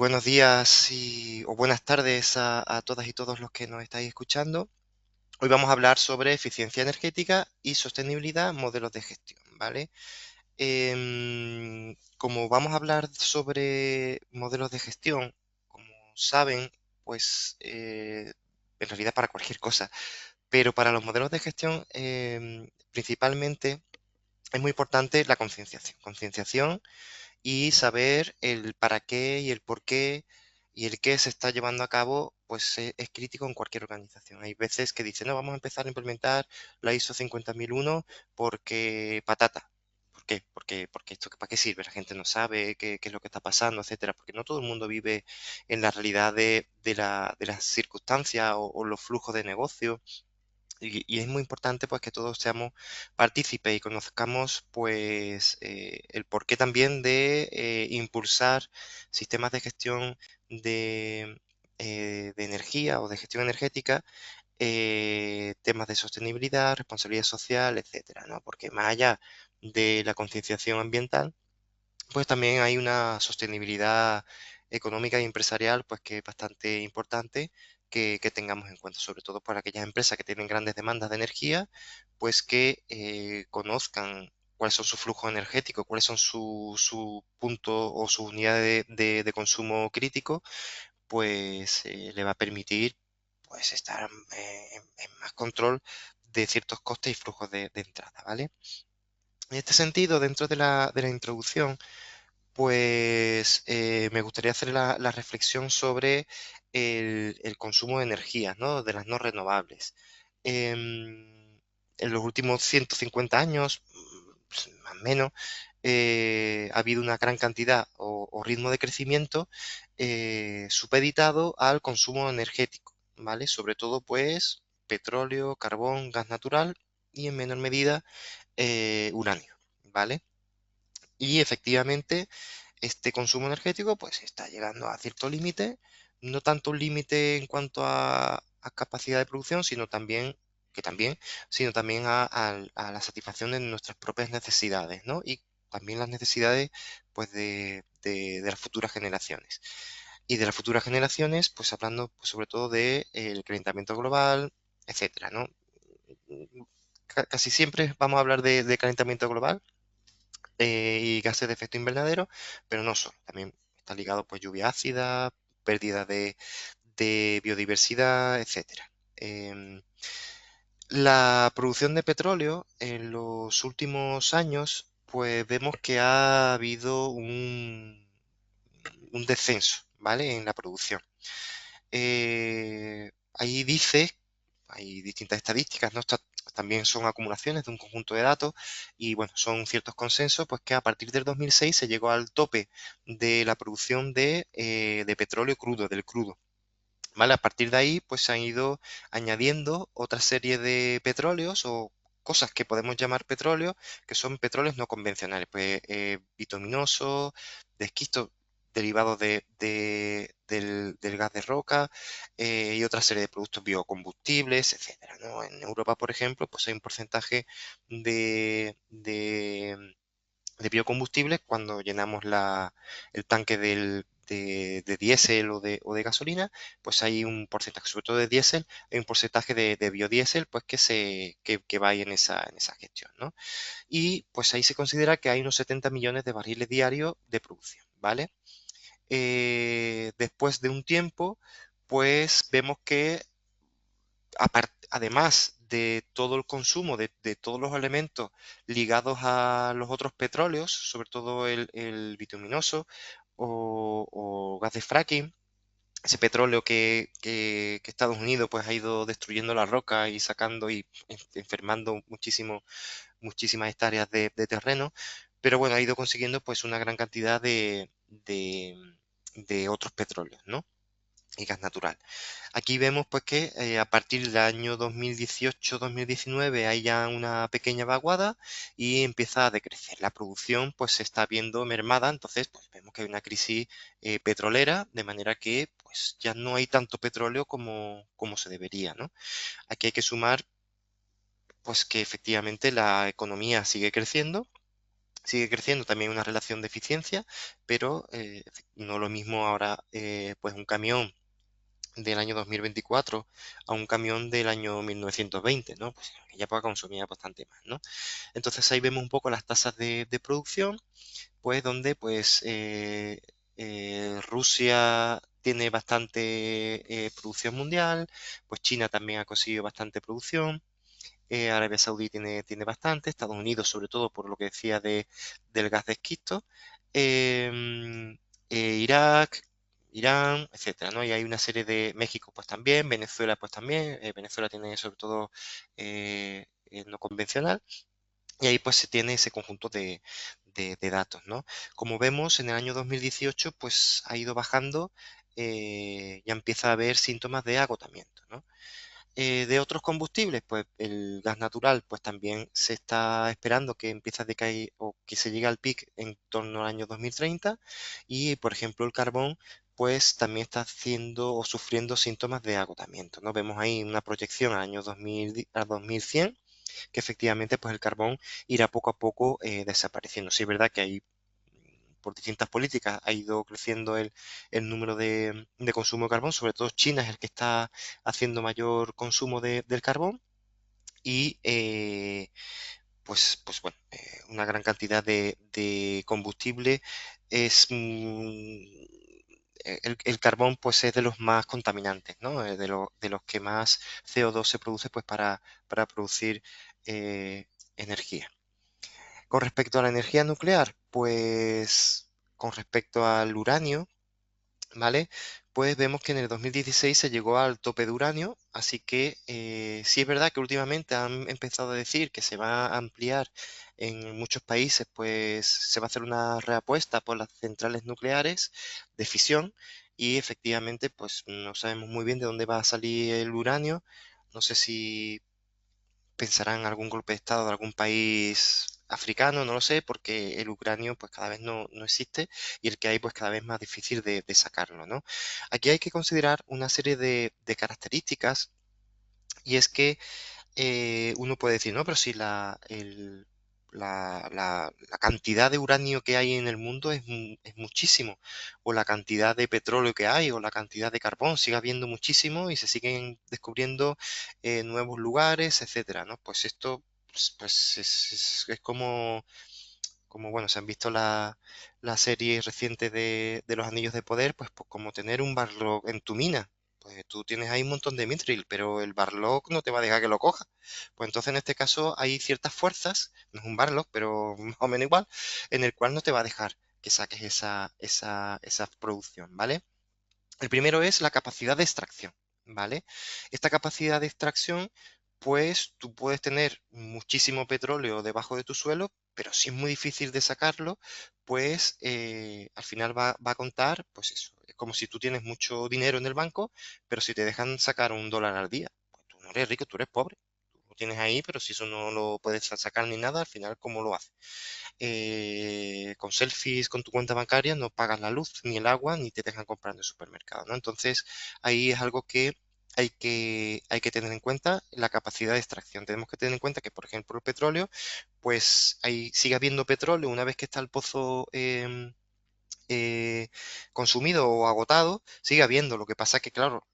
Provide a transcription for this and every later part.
Buenos días o buenas tardes a todas y todos los que nos estáis escuchando. Hoy vamos a hablar sobre eficiencia energética y sostenibilidad, modelos de gestión, ¿vale? Como vamos a hablar sobre modelos de gestión, como saben, pues en realidad para cualquier cosa, pero para los modelos de gestión principalmente es muy importante la concienciación. Concienciación y saber el para qué y el por qué y el qué se está llevando a cabo, pues es crítico en cualquier organización. Hay veces que dicen, no, vamos a empezar a implementar la ISO 50001 porque patata. ¿Por qué? Porque esto para qué sirve, la gente no sabe qué es lo que está pasando, etcétera, porque no todo el mundo vive en la realidad de las circunstancias o los flujos de negocio y es muy importante pues que todos seamos partícipes y conozcamos pues el porqué también de impulsar sistemas de gestión de energía o de gestión energética, temas de sostenibilidad, responsabilidad social, etcétera, ¿no? Porque más allá de la concienciación ambiental, pues también hay una sostenibilidad económica y empresarial, pues que es bastante importante que tengamos en cuenta, sobre todo para aquellas empresas que tienen grandes demandas de energía, pues que conozcan cuáles son sus flujos energéticos, cuáles son su punto o sus unidades de consumo crítico, pues le va a permitir pues estar en más control de ciertos costes y flujos de entrada, ¿vale? En este sentido, dentro de la introducción, pues me gustaría hacer la reflexión sobre el consumo de energía, ¿no? De las no renovables. En los últimos 150 años, pues, más o menos, ha habido una gran cantidad o ritmo de crecimiento supeditado al consumo energético, ¿vale? Sobre todo, pues, petróleo, carbón, gas natural y en menor medida uranio, ¿vale? Y efectivamente, este consumo energético pues está llegando a cierto límite, no tanto un límite en cuanto a capacidad de producción, sino también, que también, sino también a la satisfacción de nuestras propias necesidades, ¿no? Y también las necesidades pues de las futuras generaciones. Y de las futuras generaciones, pues hablando pues, sobre todo del calentamiento global, etcétera, ¿no? Casi siempre vamos a hablar de calentamiento global y gases de efecto invernadero, pero no solo, también está ligado pues lluvia ácida, pérdida de biodiversidad, etcétera. La producción de petróleo en los últimos años, pues vemos que ha habido un descenso, ¿vale? En la producción. Ahí dice, hay distintas estadísticas, ¿no? También son acumulaciones de un conjunto de datos y bueno, son ciertos consensos, pues que a partir del 2006 se llegó al tope de la producción de petróleo crudo, del crudo. ¿Vale? A partir de ahí, pues se han ido añadiendo otra serie de petróleos o cosas que podemos llamar petróleo, que son petróleos no convencionales, pues bituminoso, de esquisto derivados del gas de roca y otra serie de productos biocombustibles, etcétera, ¿no? En Europa, por ejemplo, pues hay un porcentaje de biocombustibles cuando llenamos el tanque de diésel o de gasolina, pues hay un porcentaje, sobre todo de diésel, hay un porcentaje de biodiesel pues que va ahí en esa gestión, ¿no? Y pues ahí se considera que hay unos 70 millones de barriles diarios de producción, ¿vale? Después de un tiempo, pues vemos que además de todo el consumo de todos los elementos ligados a los otros petróleos, sobre todo el bituminoso o gas de fracking, ese petróleo que Estados Unidos pues ha ido destruyendo la roca y sacando y enfermando muchísimas hectáreas de terreno, pero bueno, ha ido consiguiendo pues una gran cantidad de otros petróleos, ¿no? Y gas natural. Aquí vemos pues que a partir del año 2018-2019 hay ya una pequeña vaguada y empieza a decrecer. La producción pues se está viendo mermada, entonces pues vemos que hay una crisis petrolera, de manera que pues ya no hay tanto petróleo como se debería, ¿no? Aquí hay que sumar pues que efectivamente la economía sigue creciendo sigue creciendo también una relación de eficiencia, pero no lo mismo ahora, pues un camión del año 2024 a un camión del año 1920, ¿no? Pues en aquella época consumía bastante más, ¿no? Entonces ahí vemos un poco las tasas de producción, pues donde pues Rusia tiene bastante producción mundial, pues China también ha conseguido bastante producción, Arabia Saudí tiene bastante, Estados Unidos sobre todo por lo que decía del gas de esquisto, em, Irak, Irán, etcétera, ¿no? Y hay una serie de México pues también, Venezuela pues también, Venezuela tiene sobre todo no convencional, y ahí pues se tiene ese conjunto de datos, ¿no? Como vemos, en el año 2018 pues ha ido bajando, ya empieza a haber síntomas de agotamiento, ¿no? De otros combustibles, pues el gas natural, pues también se está esperando que empiece a decaer o que se llegue al pic en torno al año 2030 y, por ejemplo, el carbón, pues también está haciendo o sufriendo síntomas de agotamiento, ¿no? Vemos ahí una proyección al año 2000, a 2100 que efectivamente pues el carbón irá poco a poco desapareciendo. Sí es verdad que hay por distintas políticas ha ido creciendo el número de consumo de carbón, sobre todo China es el que está haciendo mayor consumo del carbón y pues bueno, una gran cantidad de combustible es el carbón pues es de los más contaminantes, ¿no? De los que más CO2 se produce pues para producir energía. Con respecto a la energía nuclear, pues con respecto al uranio, ¿vale? Pues vemos que en el 2016 se llegó al tope de uranio, así que sí es verdad que últimamente han empezado a decir que se va a ampliar en muchos países, pues se va a hacer una reapuesta por las centrales nucleares de fisión y efectivamente pues no sabemos muy bien de dónde va a salir el uranio. No sé si pensarán en algún golpe de estado de algún país africano, no lo sé, porque el uranio pues cada vez no existe y el que hay pues cada vez más difícil de sacarlo, ¿no? Aquí hay que considerar una serie de características y es que uno puede decir, no, pero si la cantidad de uranio que hay en el mundo es muchísimo, o la cantidad de petróleo que hay, o la cantidad de carbón, sigue habiendo muchísimo y se siguen descubriendo nuevos lugares, etcétera, ¿no? Pues esto pues, es como bueno, se han visto la serie reciente de los Anillos de Poder, pues como tener un Barlock en tu mina. Pues tú tienes ahí un montón de Mithril, pero el Barlock no te va a dejar que lo coja. Pues entonces en este caso hay ciertas fuerzas, no es un Barlock, pero más o menos igual, en el cual no te va a dejar que saques esa producción, ¿vale? El primero es la capacidad de extracción, ¿vale? Esta capacidad de extracción, pues tú puedes tener muchísimo petróleo debajo de tu suelo, pero si es muy difícil de sacarlo, pues al final va a contar, pues eso, es como si tú tienes mucho dinero en el banco, pero si te dejan sacar $1 al día, pues tú no eres rico, tú eres pobre. Tú lo tienes ahí, pero si eso no lo puedes sacar ni nada, al final, ¿cómo lo haces? Con selfies con tu cuenta bancaria no pagas la luz, ni el agua, ni te dejan comprar en el supermercado, ¿no? Entonces, ahí es algo que hay que tener en cuenta la capacidad de extracción. Tenemos que tener en cuenta que, por ejemplo, el petróleo, pues ahí sigue habiendo petróleo una vez que está el pozo consumido o agotado, sigue habiendo. Lo que pasa es que, claro,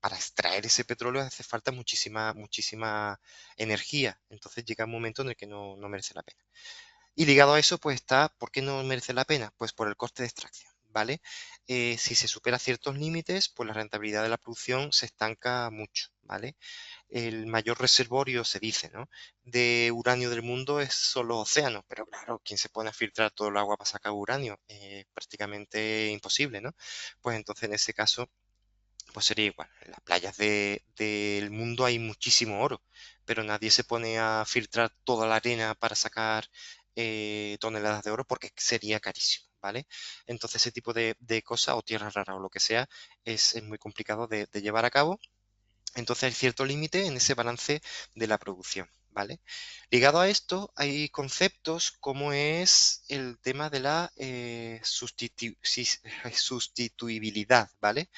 para extraer ese petróleo hace falta muchísima energía. Entonces llega un momento en el que no merece la pena. Y ligado a eso, pues está, ¿por qué no merece la pena? Pues por el coste de extracción, ¿vale? Si se supera ciertos límites, pues la rentabilidad de la producción se estanca mucho, ¿vale? El mayor reservorio, se dice, ¿no? De uranio del mundo son los océanos, pero claro, ¿quién se pone a filtrar todo el agua para sacar uranio? Prácticamente imposible, ¿no? Pues entonces en ese caso pues sería igual. En las playas del mundo hay muchísimo oro, pero nadie se pone a filtrar toda la arena para sacar toneladas de oro porque sería carísimo, ¿vale? Entonces ese tipo de cosas o tierras raras o lo que sea es muy complicado de llevar a cabo. Entonces hay cierto límite en ese balance de la producción, ¿vale? Ligado a esto hay conceptos como es el tema de la sustituibilidad, ¿vale?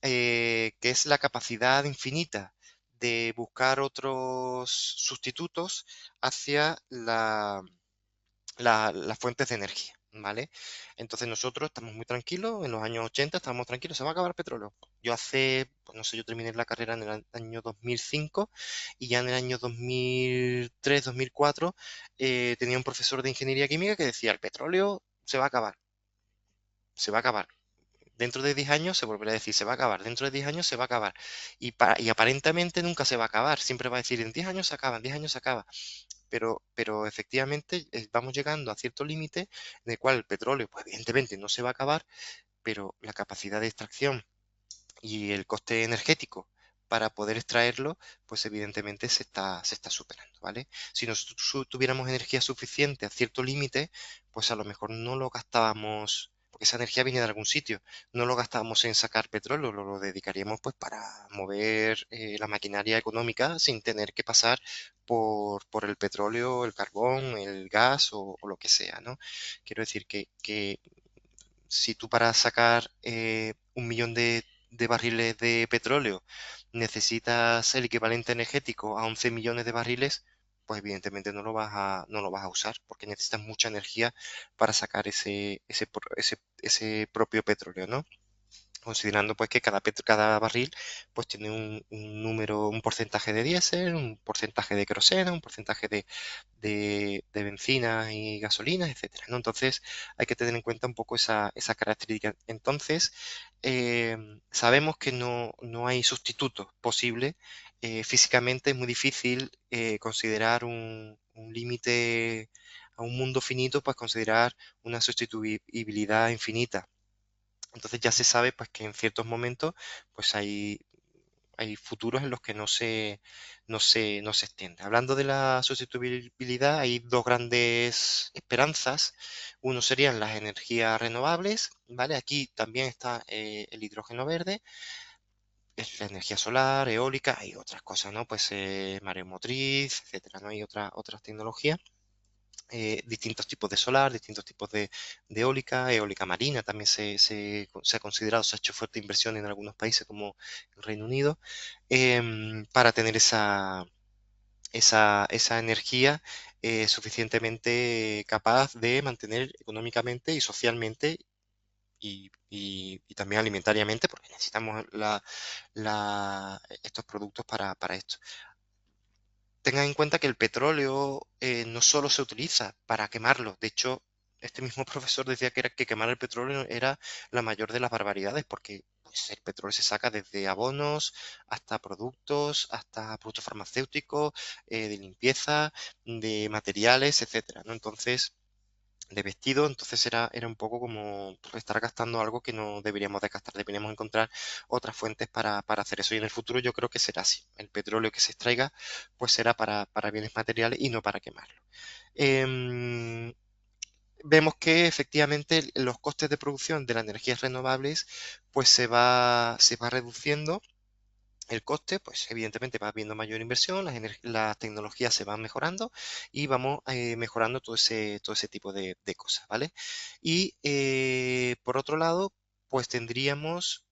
Que es la capacidad infinita de buscar otros sustitutos hacia las fuentes de energía, ¿vale? Entonces nosotros estamos muy tranquilos, en los años 80 estábamos tranquilos, se va a acabar el petróleo. Yo hace, pues no sé, yo terminé la carrera en el año 2005 y ya en el año 2003, 2004 tenía un profesor de ingeniería química que decía, el petróleo se va a acabar, se va a acabar. Dentro de 10 años se volverá a decir, se va a acabar, dentro de 10 años se va a acabar. Y aparentemente nunca se va a acabar, siempre va a decir, en 10 años se acaba, en 10 años se acaba. Pero efectivamente vamos llegando a cierto límite en el cual el petróleo, pues evidentemente no se va a acabar, pero la capacidad de extracción y el coste energético para poder extraerlo, pues evidentemente se está superando, ¿vale? Si nosotros tuviéramos energía suficiente a cierto límite, pues a lo mejor no lo gastábamos, porque esa energía viene de algún sitio, no lo gastábamos en sacar petróleo, lo dedicaríamos pues para mover la maquinaria económica sin tener que pasar por el petróleo, el carbón, el gas o lo que sea, ¿no? Quiero decir que si tú para sacar 1 millón de barriles de petróleo necesitas el equivalente energético a 11 millones de barriles, pues evidentemente no lo vas a usar porque necesitas mucha energía para sacar ese propio petróleo, ¿no? Considerando pues que cada barril pues tiene un número, un porcentaje de diésel, un porcentaje de queroseno, un porcentaje de bencinas y gasolinas, etcétera, ¿no? Entonces hay que tener en cuenta un poco esa característica. Entonces, sabemos que no hay sustituto posible. Físicamente es muy difícil considerar un límite a un mundo finito, pues considerar una sustituibilidad infinita. Entonces ya se sabe pues que en ciertos momentos pues hay futuros en los que no se extiende. Hablando de la sustituibilidad, hay dos grandes esperanzas. Uno serían las energías renovables, ¿vale? Aquí también está el hidrógeno verde, es la energía solar, eólica, hay otras cosas, ¿no? Pues mareomotriz, etcétera, ¿no? Hay otras tecnologías, distintos tipos de solar, distintos tipos de eólica marina también se ha considerado, se ha hecho fuerte inversión en algunos países como el Reino Unido, para tener esa energía suficientemente capaz de mantener económicamente y socialmente y también alimentariamente, porque necesitamos estos productos para esto. Tengan en cuenta que el petróleo no solo se utiliza para quemarlo. De hecho, este mismo profesor decía que quemar el petróleo era la mayor de las barbaridades, porque pues, el petróleo se saca desde abonos hasta productos farmacéuticos, de limpieza, de materiales, etcétera, ¿no? Entonces, de vestido, entonces era un poco como estar gastando algo que no deberíamos de gastar, deberíamos encontrar otras fuentes para hacer eso y en el futuro yo creo que será así, el petróleo que se extraiga pues será para bienes materiales y no para quemarlo. Em, Vemos que efectivamente los costes de producción de las energías renovables pues se va reduciendo el coste, pues evidentemente va habiendo mayor inversión, las tecnologías se van mejorando y vamos mejorando todo ese tipo de cosas, ¿vale? Y por otro lado, pues tendríamos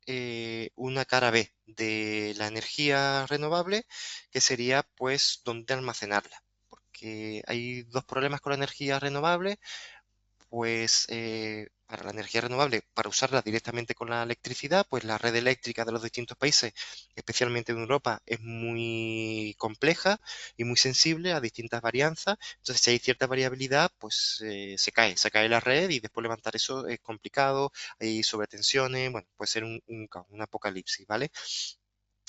una cara B de la energía renovable, que sería pues dónde almacenarla. Porque hay dos problemas con la energía renovable pues para la energía renovable, para usarla directamente con la electricidad, pues la red eléctrica de los distintos países, especialmente en Europa, es muy compleja y muy sensible a distintas varianzas. Entonces, si hay cierta variabilidad, pues se cae la red y después levantar eso es complicado, hay sobretensiones, bueno, puede ser un caos, un apocalipsis, ¿vale?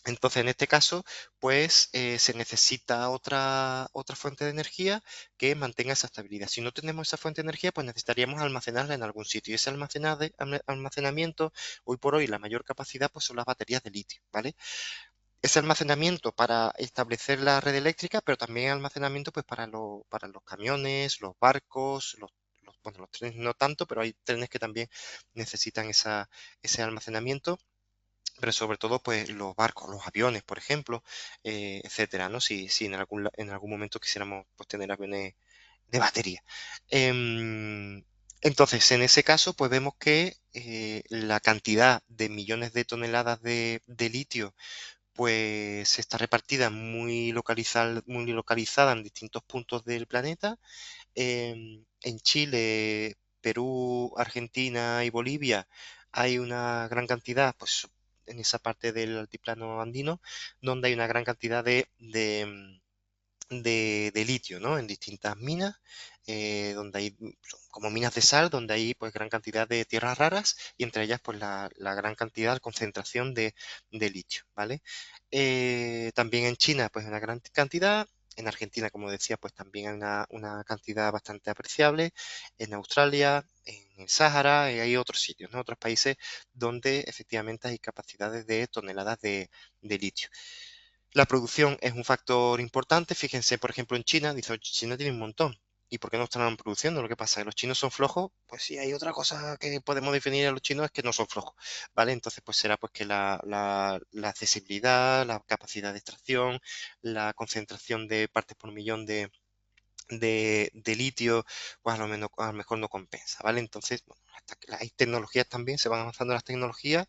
Entonces, en este caso, pues se necesita otra fuente de energía que mantenga esa estabilidad. Si no tenemos esa fuente de energía, pues necesitaríamos almacenarla en algún sitio. Y ese almacenamiento, hoy por hoy, la mayor capacidad, pues son las baterías de litio, ¿vale? Ese almacenamiento para establecer la red eléctrica, pero también almacenamiento, pues para los camiones, los barcos, bueno, los trenes no tanto, pero hay trenes que también necesitan ese almacenamiento, pero sobre todo pues los barcos, los aviones, por ejemplo, etcétera, ¿no? Si en algún momento quisiéramos pues tener aviones de batería. Em, entonces, en ese caso, pues vemos que la cantidad de millones de toneladas de litio pues está repartida muy localizada en distintos puntos del planeta. en Chile, Perú, Argentina y Bolivia hay una gran cantidad, pues en esa parte del altiplano andino, donde hay una gran cantidad de litio, ¿no? En distintas minas, donde hay son como minas de sal, donde hay pues gran cantidad de tierras raras y entre ellas pues la gran cantidad, concentración de litio, ¿vale? También en China pues una gran cantidad, en Argentina como decía pues también hay una cantidad bastante apreciable, en Australia, en el Sáhara, y hay otros sitios, ¿no? Otros países donde efectivamente hay capacidades de toneladas de litio. La producción es un factor importante. Fíjense, por ejemplo, en China, dice: "Oye, China tiene un montón. ¿Y por qué no están produciendo? Lo que pasa es que los chinos son flojos". Pues sí, hay otra cosa que podemos definir a los chinos, es que no son flojos, ¿vale? Entonces, pues será pues que la accesibilidad, la capacidad de extracción, la concentración de partes por millón de litio, pues a lo mejor no compensa, ¿vale? Entonces, bueno, hasta que hay tecnologías también, se van avanzando las tecnologías,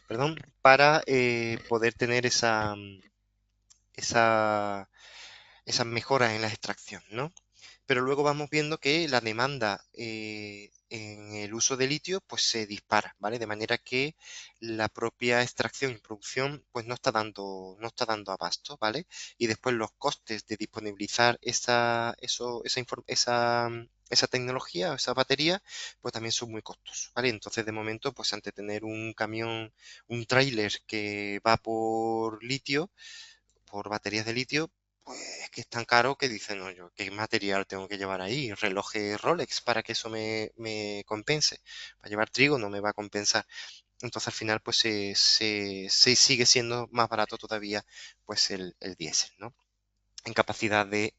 perdón, para poder tener esa, esas mejoras en la extracción, ¿no? Pero luego vamos viendo que la demanda en el uso de litio pues se dispara, ¿vale? De manera que la propia extracción y producción pues no está dando abasto, ¿vale? Y después los costes de disponibilizar esa tecnología o esa batería pues también son muy costosos, ¿vale? Entonces de momento pues ante tener un camión, un tráiler que va por litio, por baterías de litio, pues es que es tan caro que dicen: "No, yo qué material tengo que llevar ahí, relojes Rolex para que eso me compense. Para llevar trigo no me va a compensar". Entonces al final pues se sigue siendo más barato todavía pues el diésel, ¿no? En capacidad de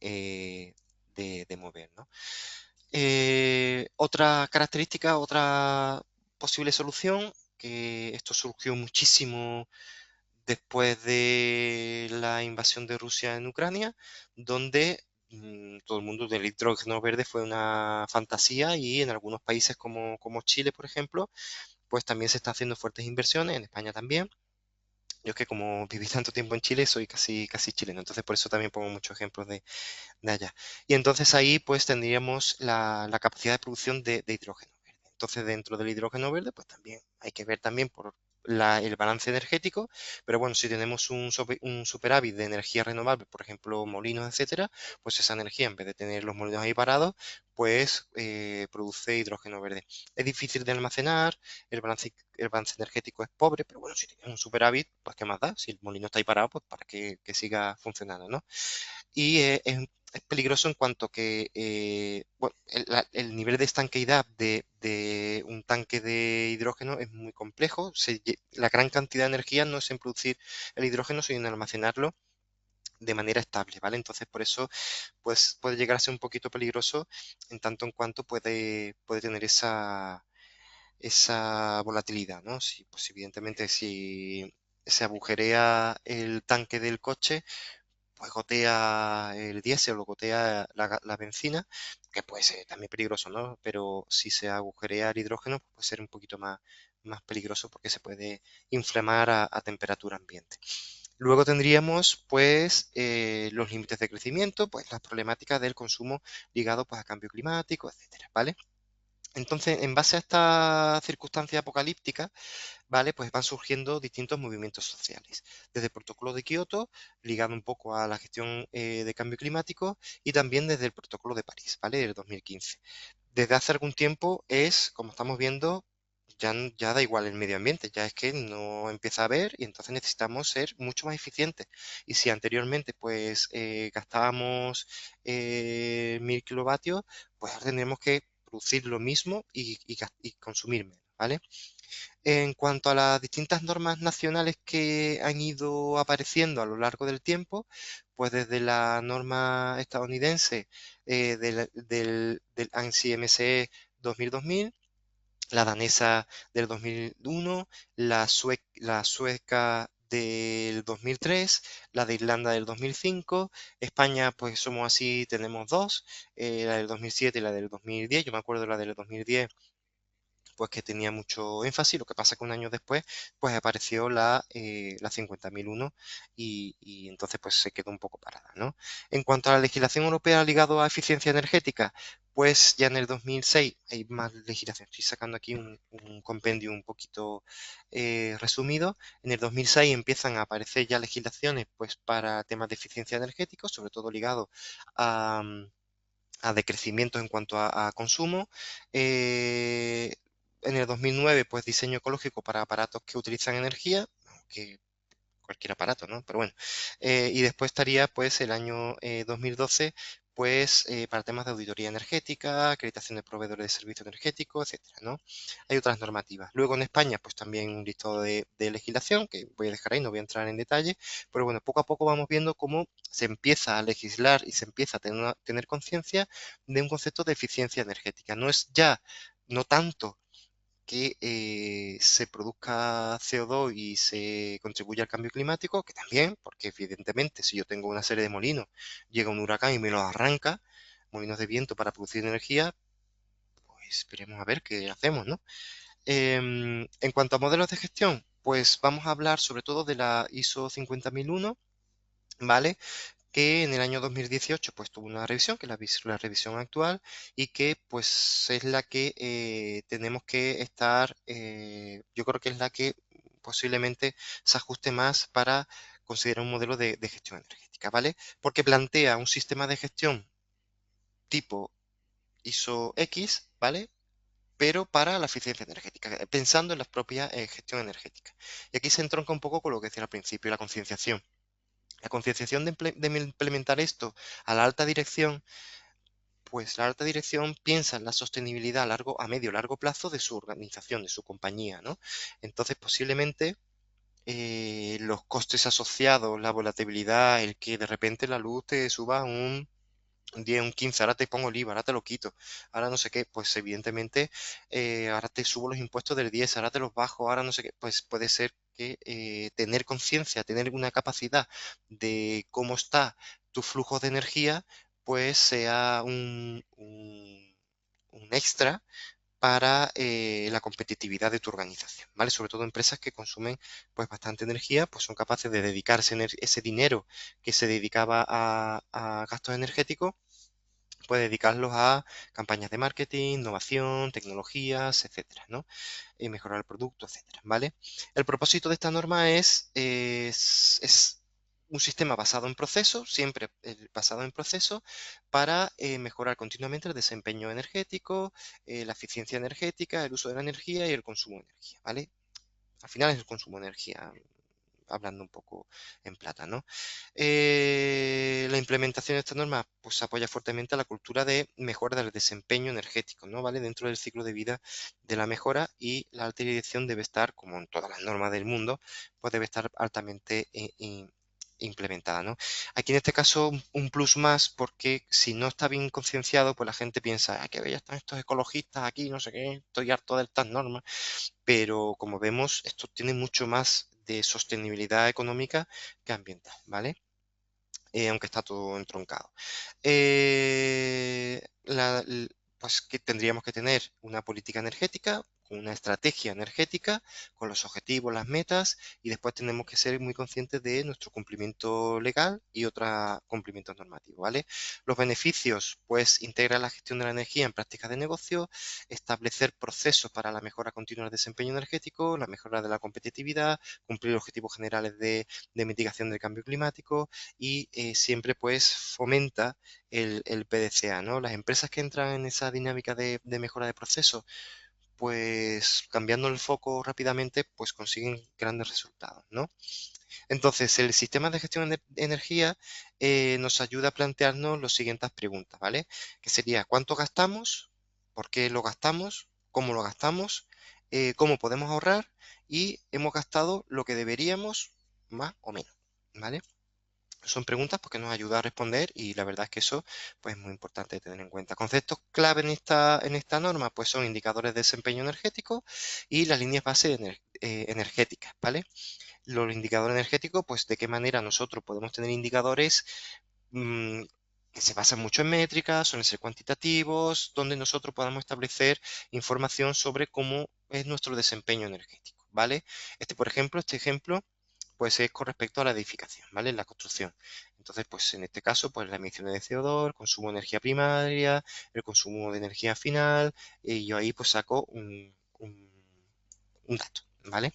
mover, ¿no? Otra característica, otra posible solución, que esto surgió muchísimo después de la invasión de Rusia en Ucrania, donde todo el mundo del hidrógeno verde fue una fantasía, y en algunos países como Chile, por ejemplo, pues también se están haciendo fuertes inversiones, en España también. Yo es que como viví tanto tiempo en Chile, soy casi, casi chileno, entonces por eso también pongo muchos ejemplos de allá. Y entonces ahí pues tendríamos la capacidad de producción de hidrógeno verde. Entonces dentro del hidrógeno verde pues también hay que ver también por el balance energético, pero bueno, si tenemos un superávit de energía renovable, por ejemplo, molinos, etcétera, pues esa energía, en vez de tener los molinos ahí parados, pues produce hidrógeno verde. Es difícil de almacenar, el balance energético es pobre, pero bueno, si tienes un superávit, pues qué más da, si el molino está ahí parado, pues para que siga funcionando, ¿no? Y es peligroso en cuanto que bueno, el nivel de estanqueidad de un tanque de hidrógeno es muy complejo. La gran cantidad de energía no es en producir el hidrógeno, sino en almacenarlo de manera estable, ¿vale? Entonces, por eso, pues puede llegar a ser un poquito peligroso en tanto en cuanto puede tener esa volatilidad, ¿no? Si, pues evidentemente, si se agujerea el tanque del coche, pues gotea el diésel o gotea la benzina, que puede ser también peligroso, ¿no? Pero si se agujerea el hidrógeno, pues puede ser un poquito más peligroso, porque se puede inflamar a temperatura ambiente. Luego tendríamos pues los límites de crecimiento, pues las problemáticas del consumo ligado pues a cambio climático, etcétera, ¿vale? Entonces, en base a esta circunstancia apocalíptica, ¿vale? Pues van surgiendo distintos movimientos sociales. Desde el Protocolo de Kioto, ligado un poco a la gestión de cambio climático, y también desde el Protocolo de París, ¿vale? Del 2015. Desde hace algún tiempo como estamos viendo, ya da igual el medio ambiente, ya es que no empieza a haber, y entonces necesitamos ser mucho más eficientes. Y si anteriormente pues gastábamos 1000 kilovatios, pues ahora tendremos que producir lo mismo y consumir menos, ¿vale? En cuanto a las distintas normas nacionales que han ido apareciendo a lo largo del tiempo, pues desde la norma estadounidense del ANSI MSE 2000, la danesa del 2001, la sueca del 2003, la de Irlanda del 2005. España, pues somos así, tenemos dos, la del 2007 y la del 2010. Yo me acuerdo de la del 2010, pues que tenía mucho énfasis. Lo que pasa que un año después pues apareció la 50.001 y entonces pues se quedó un poco parada, ¿no? En cuanto a la legislación europea ligado a eficiencia energética, pues ya en el 2006 hay más legislación. Estoy sacando aquí un compendio un poquito resumido. En el 2006 empiezan a aparecer ya legislaciones pues para temas de eficiencia energética, sobre todo ligados a, a decrecimientos en cuanto a consumo. Eh, en el 2009, pues diseño ecológico para aparatos que utilizan energía, que cualquier aparato, ¿no? Pero bueno. Y después estaría, pues, el año 2012, pues, para temas de auditoría energética, acreditación de proveedores de servicios energéticos, etcétera, ¿no? Hay otras normativas. Luego en España, pues, también un listado de legislación, que voy a dejar ahí, no voy a entrar en detalle, pero bueno, poco a poco vamos viendo cómo se empieza a legislar y se empieza a tener conciencia de un concepto de eficiencia energética. No es ya, no tanto que se produzca CO2 y se contribuya al cambio climático, que también, porque evidentemente si yo tengo una serie de molinos, llega un huracán y me los arranca, molinos de viento para producir energía, pues veremos a ver qué hacemos, ¿no? En cuanto a modelos de gestión, pues vamos a hablar sobre todo de la ISO 50001, ¿vale? Que en el año 2018 pues tuvo una revisión, que es la revisión actual, y que pues es la que tenemos que estar, yo creo que es la que posiblemente se ajuste más para considerar un modelo de gestión energética, ¿vale? Porque plantea un sistema de gestión tipo ISO X, ¿vale? Pero para la eficiencia energética, pensando en la propia gestión energética. Y aquí se entronca un poco con lo que decía al principio, la concienciación. La concienciación de implementar esto a la alta dirección, pues la alta dirección piensa en la sostenibilidad a medio largo plazo de su organización, de su compañía, ¿no? Entonces, posiblemente los costes asociados, la volatilidad, el que de repente la luz te suba un 10, un 15, ahora te pongo el IVA, ahora te lo quito, ahora no sé qué, pues evidentemente ahora te subo los impuestos del 10, ahora te los bajo, ahora no sé qué, pues puede ser que tener conciencia, tener una capacidad de cómo está tu flujo de energía, pues sea un extra para la competitividad de tu organización, ¿vale? Sobre todo empresas que consumen pues bastante energía, pues son capaces de dedicarse ese dinero que se dedicaba a gastos energéticos, pues dedicarlos a campañas de marketing, innovación, tecnologías, etcétera, ¿no? Y mejorar el producto, etcétera, ¿vale? El propósito de esta norma es un sistema basado en procesos, siempre basado en procesos, para mejorar continuamente el desempeño energético, la eficiencia energética, el uso de la energía y el consumo de energía, ¿vale? Al final es el consumo de energía, hablando un poco en plata, ¿no? La implementación de esta norma pues apoya fuertemente a la cultura de mejora del desempeño energético, ¿no? ¿Vale? Dentro del ciclo de vida de la mejora, y la alta dirección debe estar, como en todas las normas del mundo, pues debe estar altamente implementada, ¿no? Aquí en este caso un plus más, porque si no está bien concienciado, pues la gente piensa, ah, qué bellos están estos ecologistas aquí, no sé qué, estoy harto de estas normas, pero como vemos, esto tiene mucho más de sostenibilidad económica que ambiental, ¿vale? Aunque está todo entroncado. Pues que tendríamos que tener una política energética, una estrategia energética, con los objetivos, las metas, y después tenemos que ser muy conscientes de nuestro cumplimiento legal y otros cumplimientos normativos, ¿vale? Los beneficios, pues integrar la gestión de la energía en prácticas de negocio, establecer procesos para la mejora continua del desempeño energético, la mejora de la competitividad, cumplir objetivos generales de mitigación del cambio climático, y siempre pues fomenta el PDCA, ¿no? Las empresas que entran en esa dinámica de mejora de procesos, pues cambiando el foco rápidamente, pues consiguen grandes resultados, ¿no? Entonces, el sistema de gestión de energía nos ayuda a plantearnos las siguientes preguntas, ¿vale? Que sería, ¿cuánto gastamos? ¿Por qué lo gastamos? ¿Cómo lo gastamos? ¿Cómo podemos ahorrar? Y hemos gastado lo que deberíamos, más o menos, ¿vale? Son preguntas porque nos ayuda a responder, y la verdad es que eso pues, es muy importante tener en cuenta. Conceptos clave en esta norma pues, son indicadores de desempeño energético y las líneas base energéticas, ¿vale? Los indicadores energéticos, pues de qué manera nosotros podemos tener indicadores mm, que se basan mucho en métricas, suelen ser cuantitativos, donde nosotros podamos establecer información sobre cómo es nuestro desempeño energético, ¿vale? Este ejemplo, pues es con respecto a la edificación, ¿vale? La construcción. Entonces, pues en este caso, pues la emisión de CO2, el consumo de energía primaria, el consumo de energía final, y yo ahí pues saco un dato, ¿vale?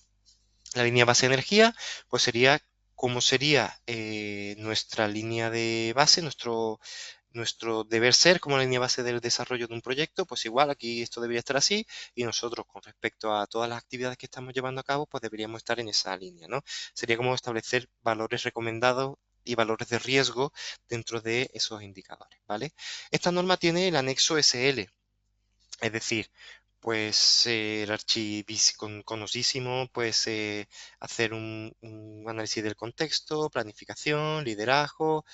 La línea base de energía, pues sería cómo sería nuestra línea de base, nuestro deber ser como la línea base del desarrollo de un proyecto, pues igual aquí esto debería estar así y nosotros con respecto a todas las actividades que estamos llevando a cabo, pues deberíamos estar en esa línea, ¿no? Sería como establecer valores recomendados y valores de riesgo dentro de esos indicadores, ¿vale? Esta norma tiene el anexo SL, es decir, pues el conocidísimo, pues hacer un análisis del contexto, planificación, liderazgo,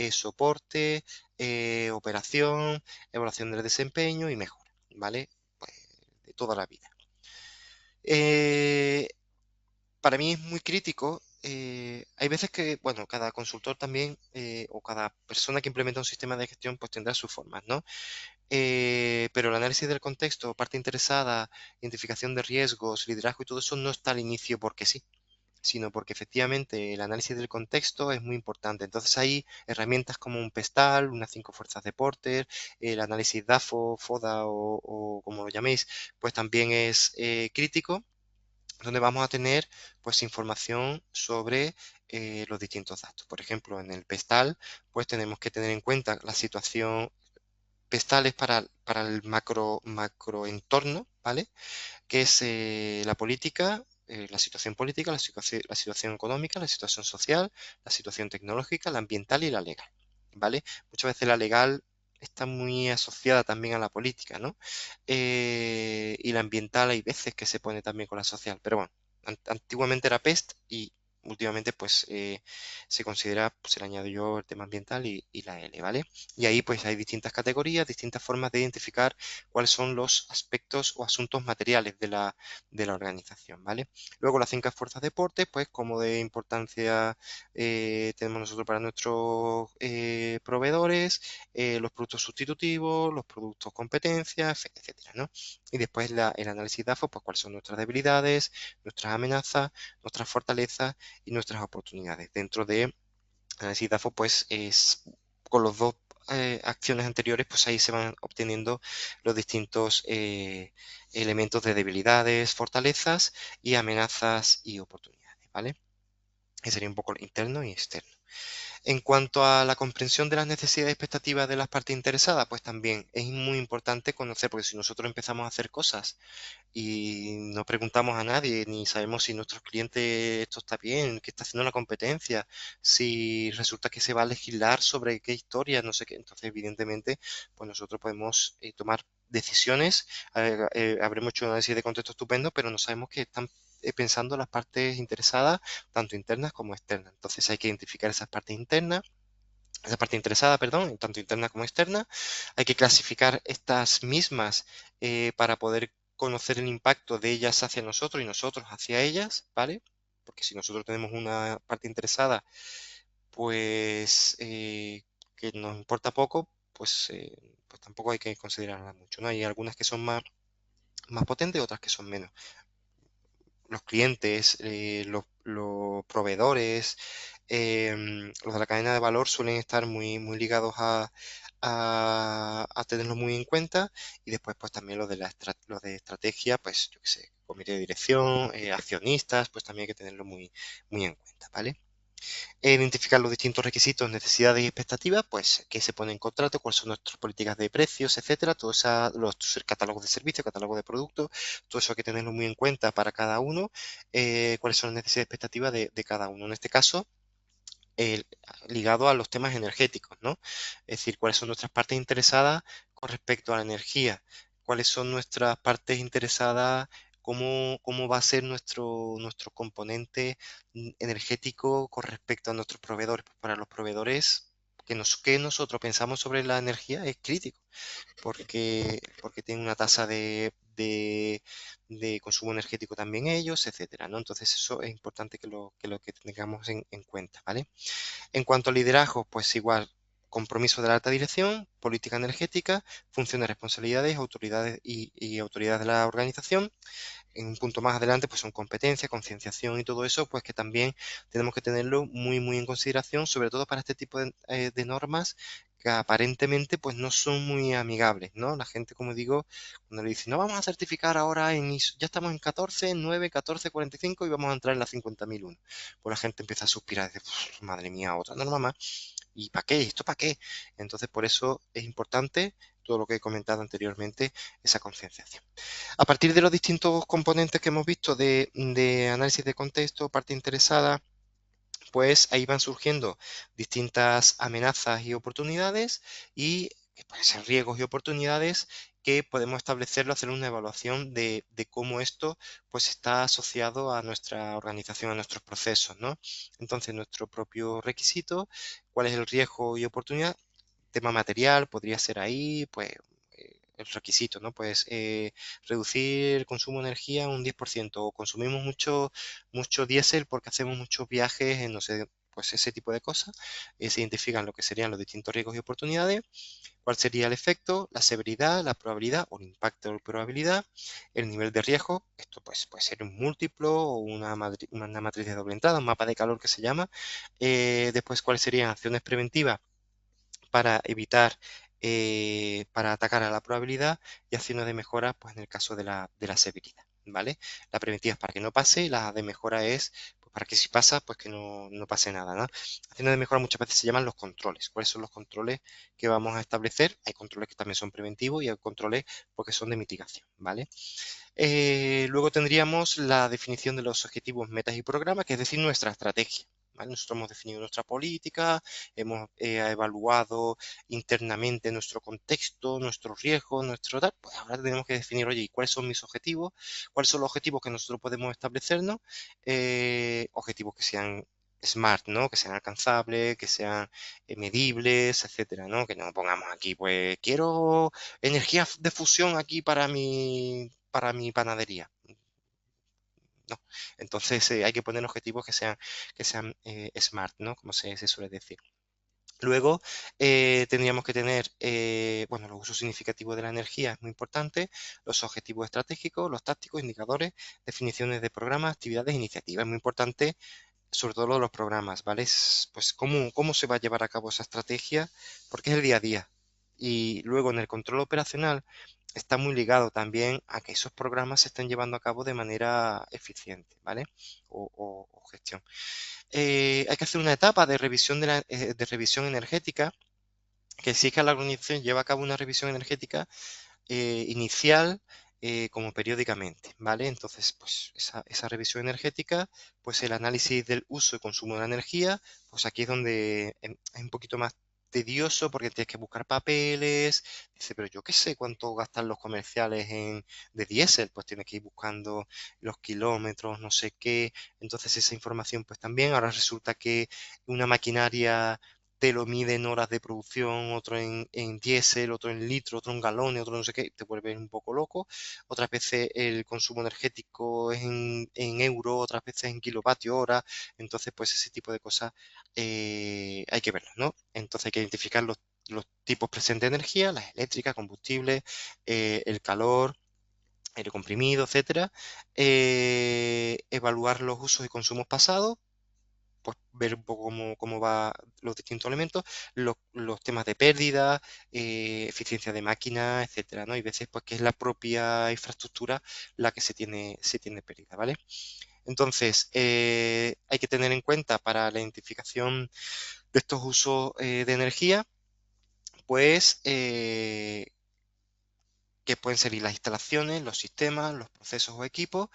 soporte, operación, evaluación del desempeño y mejora, ¿vale? Pues de toda la vida. Eh, para mí es muy crítico. Hay veces que, bueno, cada consultor también o cada persona que implementa un sistema de gestión pues tendrá sus formas, ¿no? Pero el análisis del contexto, parte interesada, identificación de riesgos, liderazgo y todo eso no está al inicio porque sí, sino porque efectivamente el análisis del contexto es muy importante. Entonces hay herramientas como un PESTAL, unas 5 fuerzas de Porter, el análisis DAFO, FODA o como lo llaméis, pues también es crítico, donde vamos a tener pues información sobre los distintos datos. Por ejemplo, en el PESTAL, pues tenemos que tener en cuenta la situación pestales para el macroentorno, ¿vale? Que es la política, la situación económica, la situación social, la situación tecnológica, la ambiental y la legal, ¿vale? Muchas veces la legal está muy asociada también a la política, ¿no? Y la ambiental hay veces que se pone también con la social, pero bueno, antiguamente era PEST y últimamente pues se considera, pues se le añado yo el tema ambiental y la L, ¿vale? Y ahí pues hay distintas categorías, distintas formas de identificar cuáles son los aspectos o asuntos materiales de la organización, ¿vale? Luego las 5 fuerzas de deporte, pues como de importancia tenemos nosotros para nuestros proveedores, los productos sustitutivos, los productos competencias, etcétera, ¿no? Y después el análisis DAFO, pues cuáles son nuestras debilidades, nuestras amenazas, nuestras fortalezas y nuestras oportunidades. Dentro de análisis DAFO, pues es con los dos acciones anteriores, pues ahí se van obteniendo los distintos elementos de debilidades, fortalezas y amenazas y oportunidades, ¿vale? Que sería un poco interno y externo. En cuanto a la comprensión de las necesidades y expectativas de las partes interesadas, pues también es muy importante conocer, porque si nosotros empezamos a hacer cosas y no preguntamos a nadie, ni sabemos si nuestros clientes esto está bien, qué está haciendo la competencia, si resulta que se va a legislar sobre qué historia, no sé qué, entonces evidentemente pues nosotros podemos tomar decisiones, habremos hecho un análisis de contexto estupendo, pero no sabemos que están pensando las partes interesadas, tanto internas como externas. Entonces hay que identificar esas partes internas, esa parte interesada, perdón, tanto interna como externa. Hay que clasificar estas mismas para poder conocer el impacto de ellas hacia nosotros y nosotros hacia ellas, ¿vale? Porque si nosotros tenemos una parte interesada, pues que nos importa poco, pues tampoco hay que considerarla mucho, ¿no? Hay algunas que son más potentes, otras que son menos. Los clientes, los proveedores, los de la cadena de valor suelen estar muy ligados a tenerlo muy en cuenta y después pues también los de estrategia, pues yo qué sé, comité de dirección, accionistas, pues también hay que tenerlo muy en cuenta, ¿vale? Identificar los distintos requisitos, necesidades y expectativas, pues qué se pone en contrato, cuáles son nuestras políticas de precios, etcétera, los catálogos de servicios, catálogos de productos, todo eso hay que tenerlo muy en cuenta para cada uno, cuáles son las necesidades y expectativas de cada uno. En este caso, el- ligado a los temas energéticos, ¿no? Es decir, cuáles son nuestras partes interesadas con respecto a la energía, cuáles son nuestras partes interesadas, cómo va a ser nuestro componente energético con respecto a nuestros proveedores. Pues para los proveedores, que nosotros pensamos sobre la energía es crítico porque tienen una tasa de consumo energético también ellos, etcétera, ¿no? Entonces eso es importante que lo que tengamos en cuenta, ¿vale? En cuanto a liderazgo, pues igual, compromiso de la alta dirección, política energética, funciones, responsabilidades, autoridades y autoridades de la organización. En un punto más adelante, pues son competencias, concienciación y todo eso, pues que también tenemos que tenerlo muy, muy en consideración, sobre todo para este tipo de normas que aparentemente pues no son muy amigables, ¿no? La gente, como digo, cuando le dice, no vamos a certificar ahora en ISO, ya estamos en 14, 9, 14, 45 y vamos a entrar en la 50.001. Pues la gente empieza a suspirar y dice, madre mía, otra norma más. ¿Y para qué? ¿Esto para qué? Entonces, por eso es importante todo lo que he comentado anteriormente, esa concienciación. A partir de los distintos componentes que hemos visto de análisis de contexto, parte interesada, pues ahí van surgiendo distintas amenazas y oportunidades y que pueden ser riesgos y oportunidades que podemos establecerlo, hacer una evaluación de cómo esto pues está asociado a nuestra organización, a nuestros procesos, ¿no? Entonces, nuestro propio requisito, cuál es el riesgo y oportunidad, tema material, podría ser ahí, pues el requisito, ¿no? Pues reducir el consumo de energía un 10% o consumimos mucho diésel porque hacemos muchos viajes en, no sé, pues ese tipo de cosas. Se identifican lo que serían los distintos riesgos y oportunidades, cuál sería el efecto, la severidad, la probabilidad o el impacto de la probabilidad, el nivel de riesgo, esto pues puede ser un múltiplo o una matriz de doble entrada, un mapa de calor que se llama. Después, cuáles serían acciones preventivas para evitar, para atacar a la probabilidad y acciones de mejora, pues en el caso de la severidad, ¿vale? La preventiva es para que no pase y la de mejora es pues, para que si pasa, pues que no pase nada, ¿no? Acciones de mejora muchas veces se llaman los controles. ¿Cuáles son los controles que vamos a establecer? Hay controles que también son preventivos y hay controles porque son de mitigación, ¿vale? Luego tendríamos la definición de los objetivos, metas y programas, que es decir, nuestra estrategia. ¿Vale? Nosotros hemos definido nuestra política, hemos evaluado internamente nuestro contexto, nuestros riesgos, nuestro tal. Pues ahora tenemos que definir, oye, ¿cuáles son mis objetivos? ¿Cuáles son los objetivos que nosotros podemos establecernos? Objetivos que sean smart, ¿no? Que sean alcanzables, que sean medibles, etcétera, ¿no? Que no pongamos aquí, pues quiero energía de fusión aquí para mi panadería. No. Entonces hay que poner objetivos que sean smart, ¿no? Como se suele decir. Luego tendríamos que tener, bueno, los usos significativos de la energía es muy importante, los objetivos estratégicos, los tácticos, indicadores, definiciones de programas, actividades, iniciativas. Es muy importante sobre todo lo de los programas, ¿vale? Pues cómo se va a llevar a cabo esa estrategia, porque es el día a día. Y luego en el control operacional está muy ligado también a que esos programas se estén llevando a cabo de manera eficiente, ¿vale? O gestión. Hay que hacer una etapa de revisión de revisión energética, que sí que la organización lleva a cabo una revisión energética inicial como periódicamente, ¿vale? Entonces, pues esa revisión energética, pues el análisis del uso y consumo de la energía, pues aquí es donde es un poquito más tedioso porque tienes que buscar papeles, dice, pero yo qué sé cuánto gastan los comerciales de diésel, pues tienes que ir buscando los kilómetros, no sé qué, entonces esa información pues también, ahora resulta que una maquinaria te lo mide en horas de producción, otro en diésel, otro en litro, otro en galones, otro no sé qué, te vuelves un poco loco. Otras veces el consumo energético es en euros, otras veces en kilovatio hora. Entonces, pues ese tipo de cosas hay que verlas, ¿no? Entonces hay que identificar los tipos presentes de energía, las eléctricas, combustibles, el calor, aire comprimido, etcétera. Evaluar los usos y consumos pasados, pues ver un poco cómo va los distintos elementos, los temas de pérdida, eficiencia de máquina, etcétera, ¿no? Hay veces pues que es la propia infraestructura la que se tiene pérdida, ¿vale? Entonces, hay que tener en cuenta para la identificación de estos usos de energía, pues que pueden ser las instalaciones, los sistemas, los procesos o equipos.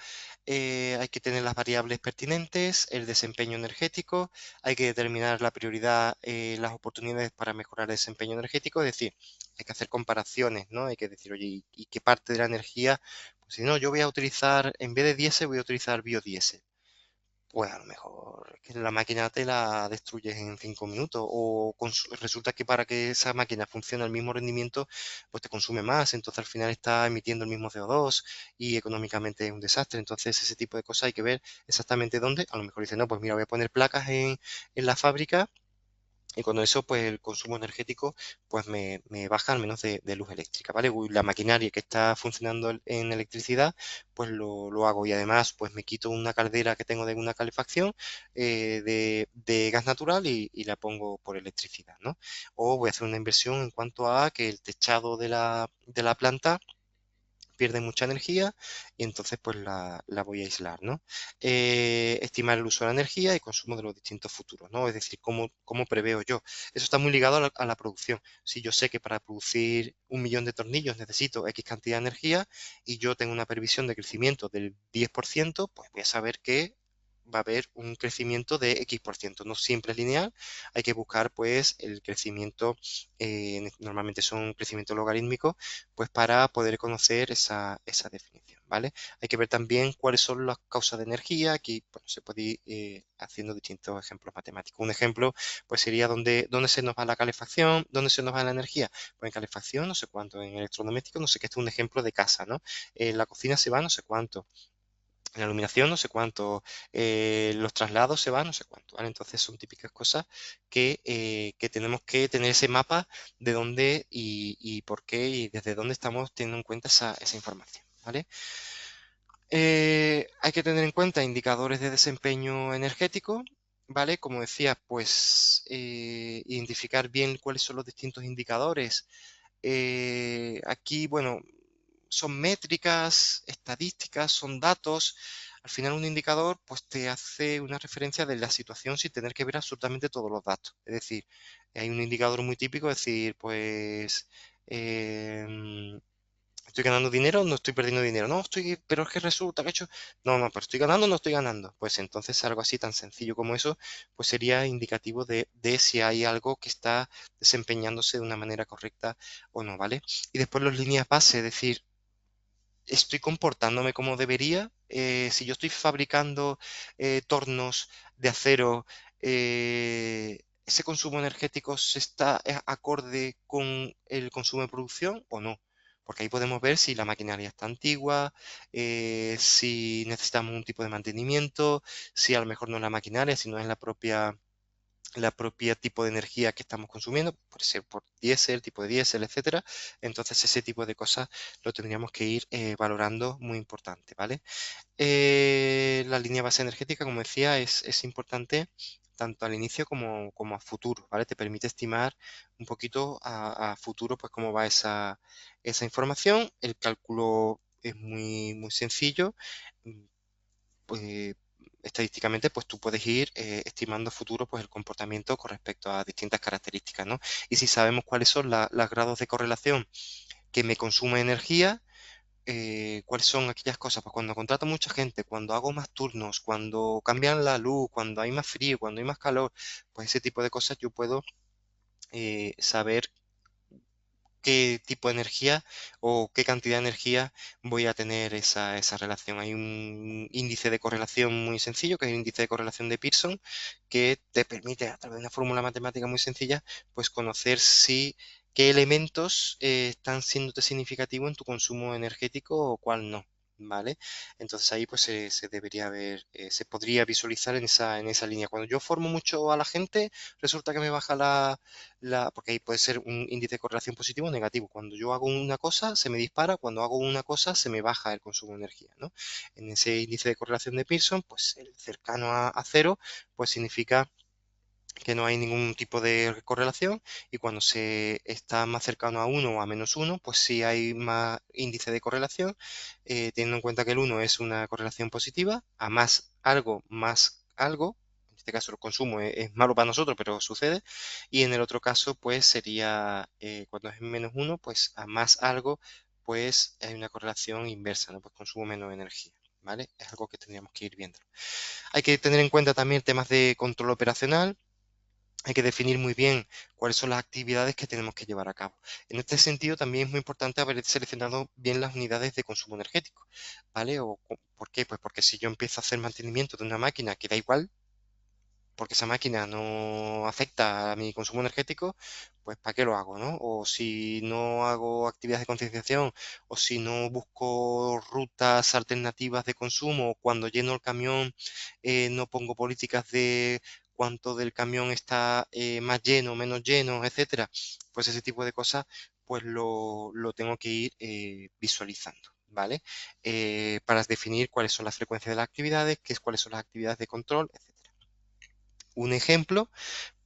Hay que tener las variables pertinentes, el desempeño energético, hay que determinar la prioridad, las oportunidades para mejorar el desempeño energético, es decir, hay que hacer comparaciones, ¿no? Hay que decir, oye, ¿y qué parte de la energía? Pues si no, yo voy a utilizar, en vez de diésel, voy a utilizar biodiesel. Pues a lo mejor que la máquina te la destruyes en 5 minutos o resulta que para que esa máquina funcione al mismo rendimiento, pues te consume más, entonces al final está emitiendo el mismo CO2 y económicamente es un desastre. Entonces ese tipo de cosas hay que ver exactamente dónde. A lo mejor dice, no, pues mira, voy a poner placas en la fábrica Y con eso, pues el consumo energético pues me baja al menos de luz eléctrica, ¿vale? La maquinaria que está funcionando en electricidad, pues lo hago. Y además, pues me quito una caldera que tengo de una calefacción de gas natural y la pongo por electricidad, ¿no? O voy a hacer una inversión en cuanto a que el techado de la planta pierde mucha energía y entonces pues la voy a aislar, ¿no? Estimar el uso de la energía y consumo de los distintos futuros, ¿no? Es decir, cómo preveo yo. Eso está muy ligado a la producción. Si yo sé que para producir 1 millón de tornillos necesito X cantidad de energía y yo tengo una previsión de crecimiento del 10%, pues voy a saber que va a haber un crecimiento de X%. No siempre es lineal, hay que buscar pues el crecimiento, normalmente son crecimientos logarítmicos, pues para poder conocer esa definición, ¿vale? Hay que ver también cuáles son las causas de energía. Aquí, bueno, se puede ir haciendo distintos ejemplos matemáticos. Un ejemplo, pues sería dónde se nos va la calefacción, dónde se nos va la energía. Pues en calefacción, no sé cuánto, en electrodomésticos, no sé qué, esto es un ejemplo de casa, ¿no? En la cocina se va no sé cuánto, en la iluminación no sé cuánto, los traslados se van no sé cuánto, ¿vale? Entonces son típicas cosas que tenemos que tener ese mapa de dónde y por qué y desde dónde estamos teniendo en cuenta esa información, ¿vale? Hay que tener en cuenta indicadores de desempeño energético, ¿vale? Como decía, pues identificar bien cuáles son los distintos indicadores. Aquí, bueno, son métricas, estadísticas, son datos. Al final un indicador pues te hace una referencia de la situación sin tener que ver absolutamente todos los datos. Es decir, hay un indicador muy típico, es decir, pues estoy ganando dinero, no estoy perdiendo dinero. No, pero es que resulta que he hecho. No, no, pero estoy ganando, no estoy ganando. Pues entonces algo así tan sencillo como eso, pues sería indicativo de si hay algo que está desempeñándose de una manera correcta o no, ¿vale? Y después las líneas base, es decir, estoy comportándome como debería. Si yo estoy fabricando tornos de acero, ¿ese consumo energético se está acorde con el consumo de producción o no? Porque ahí podemos ver si la maquinaria está antigua, si necesitamos un tipo de mantenimiento, si a lo mejor no es la maquinaria, sino es la propia tipo de energía que estamos consumiendo, puede ser por diésel, tipo de diésel, etcétera. Entonces ese tipo de cosas lo tendríamos que ir valorando, muy importante, ¿vale? La línea base energética, como decía, es importante tanto al inicio como a futuro, ¿vale? Te permite estimar un poquito a futuro, pues cómo va esa información. El cálculo es muy, muy sencillo. mm, pues, estadísticamente, pues tú puedes ir estimando a futuro pues, el comportamiento con respecto a distintas características, ¿no? Y si sabemos cuáles son los grados de correlación que me consume energía, cuáles son aquellas cosas, pues cuando contrato mucha gente, cuando hago más turnos, cuando cambian la luz, cuando hay más frío, cuando hay más calor, pues ese tipo de cosas yo puedo saber qué tipo de energía o qué cantidad de energía voy a tener esa relación. Hay un índice de correlación muy sencillo, que es el índice de correlación de Pearson, que te permite, a través de una fórmula matemática muy sencilla, pues conocer si qué elementos están siendo significativos en tu consumo energético o cuál no. ¿Vale? Entonces ahí pues se debería ver, se podría visualizar en esa línea. Cuando yo formo mucho a la gente, resulta que me baja porque ahí puede ser un índice de correlación positivo o negativo. Cuando yo hago una cosa, se me dispara, cuando hago una cosa, se me baja el consumo de energía, ¿no? En ese índice de correlación de Pearson, pues el cercano a cero, pues significa que no hay ningún tipo de correlación y cuando se está más cercano a uno o a -1, pues sí hay más índice de correlación, teniendo en cuenta que el uno es una correlación positiva, a más algo, en este caso el consumo es malo para nosotros, pero sucede, y en el otro caso pues sería, cuando es -1, pues a más algo, pues hay una correlación inversa, ¿no? Pues consumo menos energía, ¿vale? Es algo que tendríamos que ir viendo. Hay que tener en cuenta también temas de control operacional, hay que definir muy bien cuáles son las actividades que tenemos que llevar a cabo. En este sentido, también es muy importante haber seleccionado bien las unidades de consumo energético, ¿vale? ¿Por qué? Pues porque si yo empiezo a hacer mantenimiento de una máquina que da igual, porque esa máquina no afecta a mi consumo energético, pues ¿para qué lo hago, no? O si no hago actividades de concienciación, o si no busco rutas alternativas de consumo, o cuando lleno el camión no pongo políticas de cuánto del camión está más lleno, menos lleno, etcétera. Pues ese tipo de cosas, pues lo tengo que ir visualizando, ¿vale? Para definir cuáles son las frecuencias de las actividades, cuáles son las actividades de control, etcétera. Un ejemplo,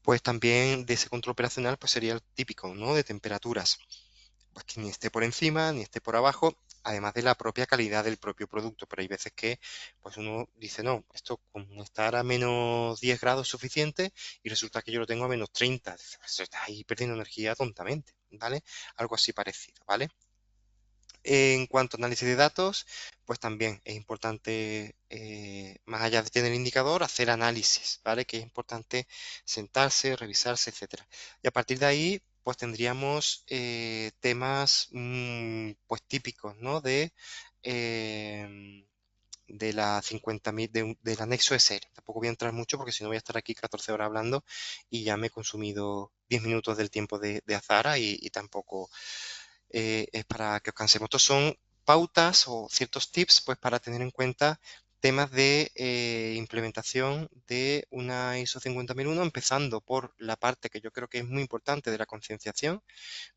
pues también de ese control operacional, pues sería el típico, ¿no? De temperaturas, pues que ni esté por encima ni esté por abajo, además de la propia calidad del propio producto. Pero hay veces que pues uno dice, no, esto como estar a menos 10 grados es suficiente y resulta que yo lo tengo a menos 30. Pues está ahí perdiendo energía tontamente, ¿vale? Algo así parecido, ¿vale? En cuanto a análisis de datos, pues también es importante, más allá de tener el indicador, hacer análisis, ¿vale? Que es importante sentarse, revisarse, etcétera. Y a partir de ahí, pues tendríamos temas pues típicos, ¿no? De la 50.000, del anexo de serie. Tampoco voy a entrar mucho porque si no voy a estar aquí 14 horas hablando y ya me he consumido 10 minutos del tiempo de Azara y tampoco es para que os cansemos. Estos son pautas o ciertos tips pues para tener en cuenta temas de implementación de una ISO 50001, empezando por la parte que yo creo que es muy importante de la concienciación,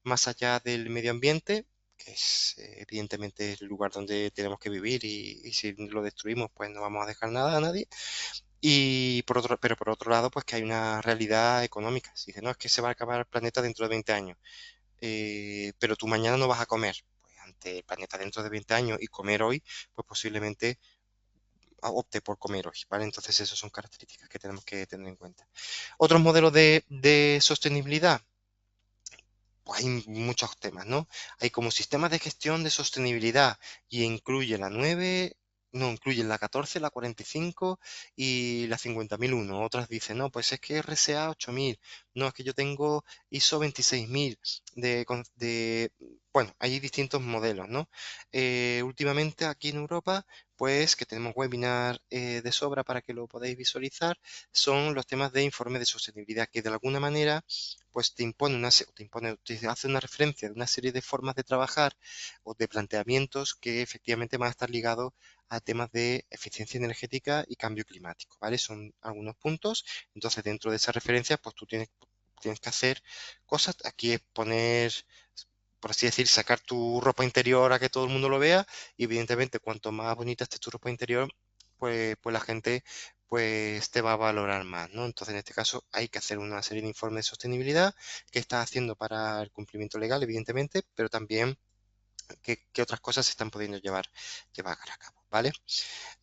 más allá del medio ambiente, que es evidentemente el lugar donde tenemos que vivir y si lo destruimos pues no vamos a dejar nada a nadie. Pero por otro lado, pues que hay una realidad económica. Si dice, no, es que se va a acabar el planeta dentro de 20 años, pero tú mañana no vas a comer. Pues ante el planeta dentro de 20 años y comer hoy, pues posiblemente opte por comer hoy, ¿vale? Entonces, esas son características que tenemos que tener en cuenta. Otros modelos de sostenibilidad, pues hay muchos temas, ¿no? Hay como sistemas de gestión de sostenibilidad y incluye la 9, no, incluye la 14, la 45 y la 50.001. Otras dicen, no, pues es que RSA 8000, no, es que yo tengo ISO 26000 bueno, hay distintos modelos, ¿no? Últimamente aquí en Europa, pues que tenemos webinar de sobra para que lo podáis visualizar, son los temas de informe de sostenibilidad que de alguna manera pues te hace una referencia de una serie de formas de trabajar o de planteamientos que efectivamente van a estar ligados a temas de eficiencia energética y cambio climático, ¿vale? Son algunos puntos. Entonces, dentro de esa referencia, pues tienes que hacer cosas. Aquí es poner, por así decir, sacar tu ropa interior a que todo el mundo lo vea. Y evidentemente, cuanto más bonita esté tu ropa interior, pues la gente pues te va a valorar más, ¿no? Entonces, en este caso, hay que hacer una serie de informes de sostenibilidad que estás haciendo para el cumplimiento legal, evidentemente, pero también qué otras cosas se están pudiendo llevar a cabo, ¿vale?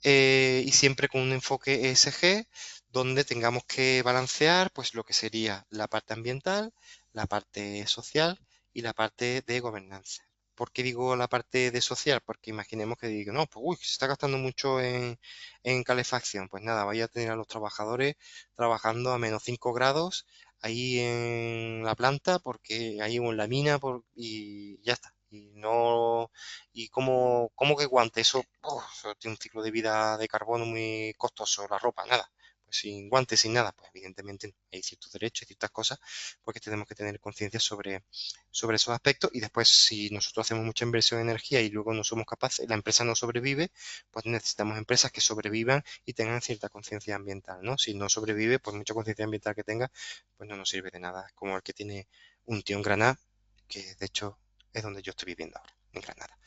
Y siempre con un enfoque ESG, donde tengamos que balancear pues lo que sería la parte ambiental, la parte social y la parte de gobernanza. ¿Por qué digo la parte de social? Porque imaginemos que digo, no, pues uy, se está gastando mucho en calefacción. Pues nada, vaya a tener a los trabajadores trabajando a menos 5 grados ahí en la planta, porque ahí o en la mina, y ya está. Y no, y cómo que guante, eso tiene un ciclo de vida de carbono muy costoso, la ropa, nada. Pues sin guantes, sin nada, pues evidentemente no. Hay ciertos derechos y ciertas cosas, porque tenemos que tener conciencia sobre esos aspectos. Y después, si nosotros hacemos mucha inversión en energía y luego no somos capaces, la empresa no sobrevive, pues necesitamos empresas que sobrevivan y tengan cierta conciencia ambiental, ¿no? Si no sobrevive, pues mucha conciencia ambiental que tenga, pues no nos sirve de nada. Como el que tiene un tío en Granada, que de hecho es donde yo estoy viviendo ahora, en Granada.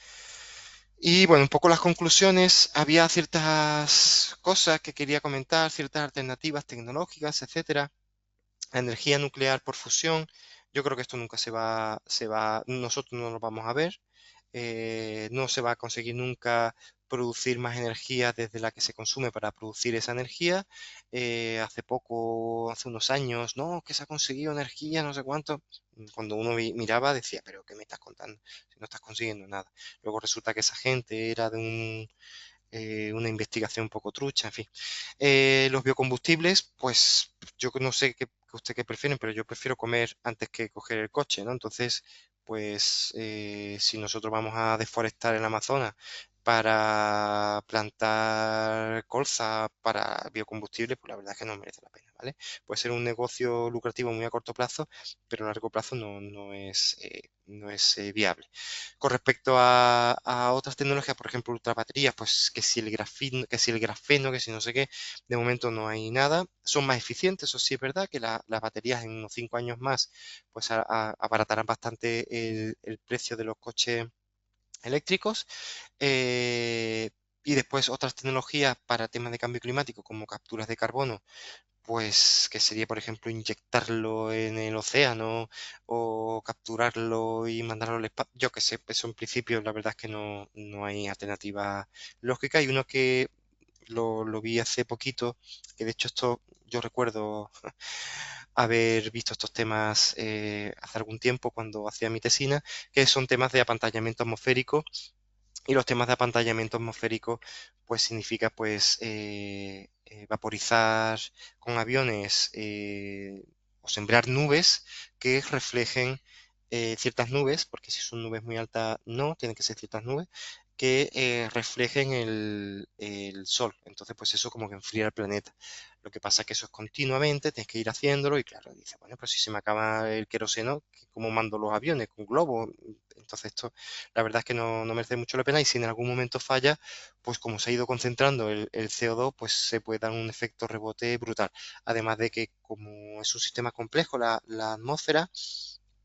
Y bueno, un poco las conclusiones, había ciertas cosas que quería comentar, ciertas alternativas tecnológicas, etcétera. La energía nuclear por fusión, yo creo que esto nunca nosotros no lo vamos a ver, no se va a conseguir nunca producir más energía desde la que se consume para producir esa energía. Hace unos años, no, que se ha conseguido energía, no sé cuánto. Cuando uno miraba decía, pero ¿qué me estás contando? Si no estás consiguiendo nada. Luego resulta que esa gente era de una investigación un poco trucha, en fin. Los biocombustibles, pues yo no sé qué usted qué prefieren, pero yo prefiero comer antes que coger el coche, ¿no? Entonces, pues si nosotros vamos a deforestar el Amazonas para plantar colza para biocombustibles, pues la verdad es que no merece la pena, ¿vale? ¿vale? Puede ser un negocio lucrativo muy a corto plazo, pero a largo plazo no es viable. Con respecto a otras tecnologías, por ejemplo, ultrabaterías, pues que si el grafeno, que si el grafeno, que si no sé qué, de momento no hay nada. Son más eficientes, eso sí es verdad, que las baterías en unos 5 años más, pues abaratarán bastante el precio de los coches eléctricos. Eh, y después otras tecnologías para temas de cambio climático, como capturas de carbono, pues que sería, por ejemplo, inyectarlo en el océano o capturarlo y mandarlo al espacio. Yo que sé, eso en principio la verdad es que no hay alternativa lógica. Y uno que lo vi hace poquito, que de hecho esto yo recuerdo haber visto estos temas hace algún tiempo cuando hacía mi tesina, que son temas de apantallamiento atmosférico. Y los temas de apantallamiento atmosférico, pues significa pues vaporizar con aviones o sembrar nubes que reflejen ciertas nubes, porque si son nubes muy altas no, tienen que ser ciertas nubes que reflejen el sol. Entonces, pues eso como que enfría el planeta. Lo que pasa es que eso es continuamente, tienes que ir haciéndolo y claro, dices, bueno, pero si se me acaba el queroseno, ¿cómo mando los aviones? ¿Con globos? Entonces esto la verdad es que no merece mucho la pena y si en algún momento falla, pues como se ha ido concentrando el CO2, pues se puede dar un efecto rebote brutal. Además de que como es un sistema complejo, la atmósfera,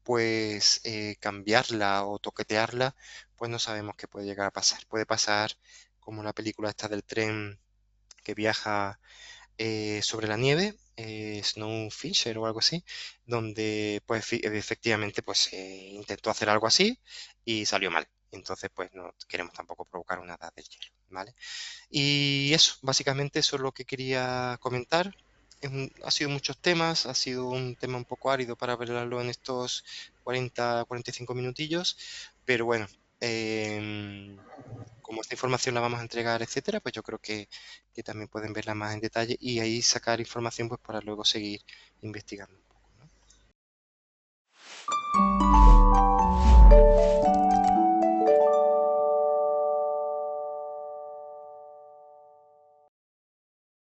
pues cambiarla o toquetearla, pues no sabemos qué puede llegar a pasar. Puede pasar como la película esta del tren que viaja sobre la nieve, Snowfisher o algo así, donde pues efectivamente pues intentó hacer algo así y salió mal. Entonces pues no queremos tampoco provocar una edad del hielo, ¿vale? Y eso, básicamente eso es lo que quería comentar. Ha sido muchos temas, ha sido un tema un poco árido para hablarlo en estos 40-45 minutillos, pero bueno, em, como esta información la vamos a entregar, etcétera, pues yo creo que también pueden verla más en detalle y ahí sacar información pues para luego seguir investigando.